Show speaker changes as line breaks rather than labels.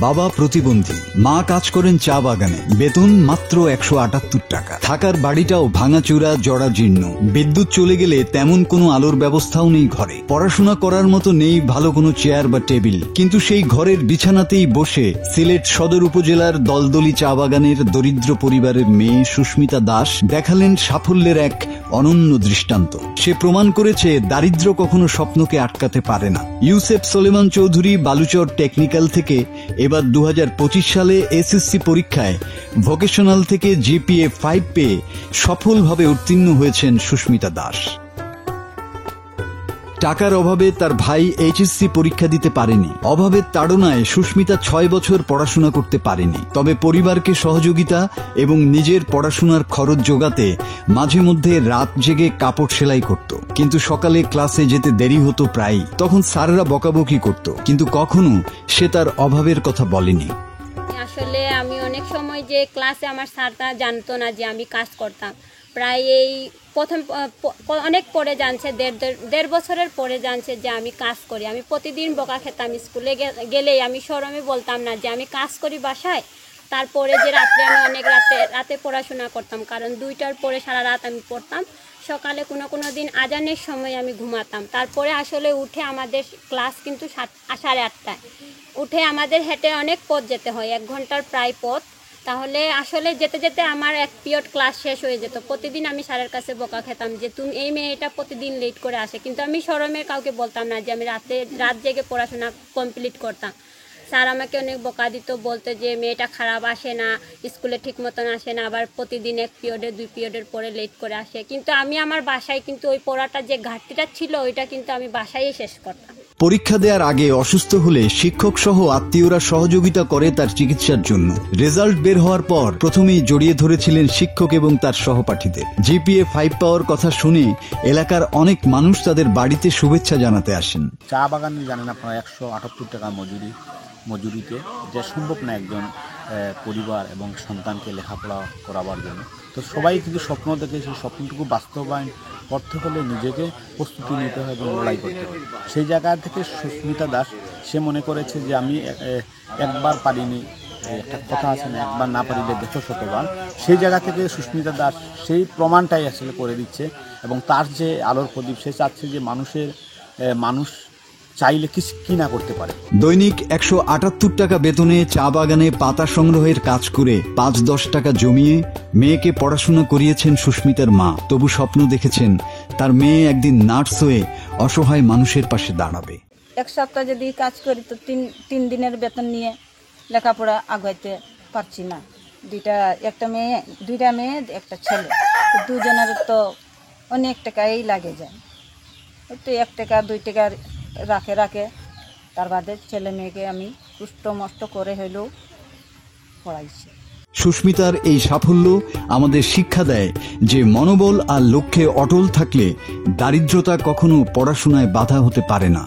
বাবা প্রতিবন্ধী, মা কাজ করেন চা বাগানে, বেতন মাত্র 178 টাকা। থাকার বাড়িটাও ভাঙাচুরা জরাজীর্ণ, বিদ্যুৎ চলে গেলে তেমন কোনো আলোর ব্যবস্থাও নেই ঘরে। পড়াশোনা করার মতো নেই ভালো কোনো চেয়ার বা টেবিল, কিন্তু সেই ঘরের বিছানাতেই বসে সিলেট সদর উপজেলার দলদলি চা বাগানের দরিদ্র পরিবারের মেয়ে সুস্মিতা দাস দেখালেন সাফল্যের এক অনন্য দৃষ্টান্ত। সে প্রমাণ করেছে দারিদ্র্য কখনো স্বপ্নকে আটকাতে পারে না। ইউসেফ সোলেমান চৌধুরী বালুচর টেকনিক্যাল থেকে এবার 2025 সালে এসএসসি পরীক্ষায় ভোকেশনাল থেকে জিপিএ 5 পেয়ে সফলভাবে উত্তীর্ণ হয়েছেন সুস্মিতা দাস। টাকার অভাবে তার ভাই এইচএসসি পরীক্ষা দিতে পারেনি। অভাবের তাড়নায় সুস্মিতা 6 বছর পড়াশোনা করতে পারেনি। তবে পরিবারকে সহযোগিতা এবং নিজের পড়াশোনার খরচ জোগাতে মাঝে মধ্যে রাত জেগে কাপড় সেলাই করত। কিন্তু সকালে ক্লাসে যেতে দেরি হতো প্রায়। তখন স্যাররা বকাবকি করত, কিন্তু কখনো সে তার অভাবের কথা বলেনি।
আসলে আমি অনেক সময় যে ক্লাসে আমার স্যারটা জানতো না যে আমি কাজ করতাম। প্রায় এই প্রথম অনেক পরে জানছে, দেড় বছরের পরে জানছে যে আমি কাজ করি। আমি প্রতিদিন বকা খেতাম, স্কুলে গেলেই আমি শরমে বলতাম না যে আমি কাজ করি বাসায়। তারপরে যে রাত্রে আমি অনেক রাতে পড়াশোনা করতাম, কারণ 2টার পরে সারা রাত আমি পড়তাম। সকালে কোনো দিন আজানের সময় আমি ঘুমাতাম। তারপরে আসলে উঠে আমাদের ক্লাস কিন্তু 8:30টায় উঠে আমাদের হেঁটে অনেক পথ যেতে হয়, 1 ঘন্টার প্রায় পথ। তাহলে আসলে যেতে যেতে আমার 1 পিরিয়ড ক্লাস শেষ হয়ে যেত। প্রতিদিন আমি স্যারের কাছে বকা খেতাম যে তুমি এই মেয়েটা প্রতিদিন লেট করে আসে, কিন্তু আমি শরমের কাউকে বলতাম না যে আমি রাত জেগে পড়াশোনা কমপ্লিট করতাম। স্যার আমাকে অনেক বকা দিত, বলতে যে মেয়েটা খারাপ, আসে না স্কুলে ঠিক মতন আসে না, আবার প্রতিদিন 1 পিরিয়ডে 2 পিরিয়ডের পরে লেট করে আসে। কিন্তু আমি আমার বাসায় কিন্তু ওই পড়াটা যে ঘাটতিটা ছিল ওইটা কিন্তু আমি বাসায়ই শেষ করতাম।
পরীক্ষা দেওয়ার আগে অসুস্থ হলে শিক্ষক সহ আত্মীয়রা সহযোগিতা করে তার চিকিৎসার জন্য। রেজাল্ট বের হওয়ার পর প্রথমেই জড়িয়ে ধরেছিলেন শিক্ষক এবং তার সহপাঠীদের। জিপিএ 5 পাওয়ার কথা শুনে এলাকার অনেক মানুষ তাদের বাড়িতে শুভেচ্ছা জানাতে আসেন।
চা বাগান জানেন আপনারা 178 টাকা মজুরিতে যে সম্ভব না একজন পরিবার এবং সন্তানকে লেখাপড়া করাবার জন্য। তো সবাই কিন্তু স্বপ্ন দেখে, সেই স্বপ্নটুকু বাস্তবায়ন করতে হলে নিজেকে প্রস্তুতি নিতে হয় এবং লড়াই করতে হয়। সেই জায়গা থেকে সুস্মিতা দাস সে মনে করেছে যে আমি একবার পারিনি, একটা কথা আছে না, একবার না পারিলে দেখো শতবার। সেই জায়গা থেকে সুস্মিতা দাস সেই প্রমাণটাই আসলে করে দিচ্ছে এবং তার যে আলোর প্রদীপ, সে চাচ্ছে যে মানুষ চাইলে কি না করতে পারে।
দৈনিক 178 টাকা বেতনে চা বাগানে পাতা সংগ্রহের কাজ করে 5-10 টাকা জমিয়ে মেয়েকে পড়াশোনা করিয়েছেন সুস্মিতার মা। তবু স্বপ্ন দেখেছেন তার মেয়ে একদিন নার্স হয়ে অসহায় মানুষের পাশে দাঁড়াবে।
1 সপ্তাহ যদি কাজ করি তো 3 দিনের বেতন নিয়ে লেখাপড়া আগাইতে পারছি না। দুইটা মেয়ে একটা ছেলে, তো দুজনের তো অনেক টাকাই লাগে যায়। তো 1 টাকা 2 টাকা রাখে তার বাদে ছেলে মেয়েকে আমি কুষ্ট মষ্ট করে হলেও পড়াইছি।
সুস্মিতার এই সাফল্য আমাদের শিক্ষা দেয় যে মনোবল আর লক্ষ্যে অটল থাকলে দারিদ্রতা কখনো পড়াশোনায় বাধা হতে পারে না।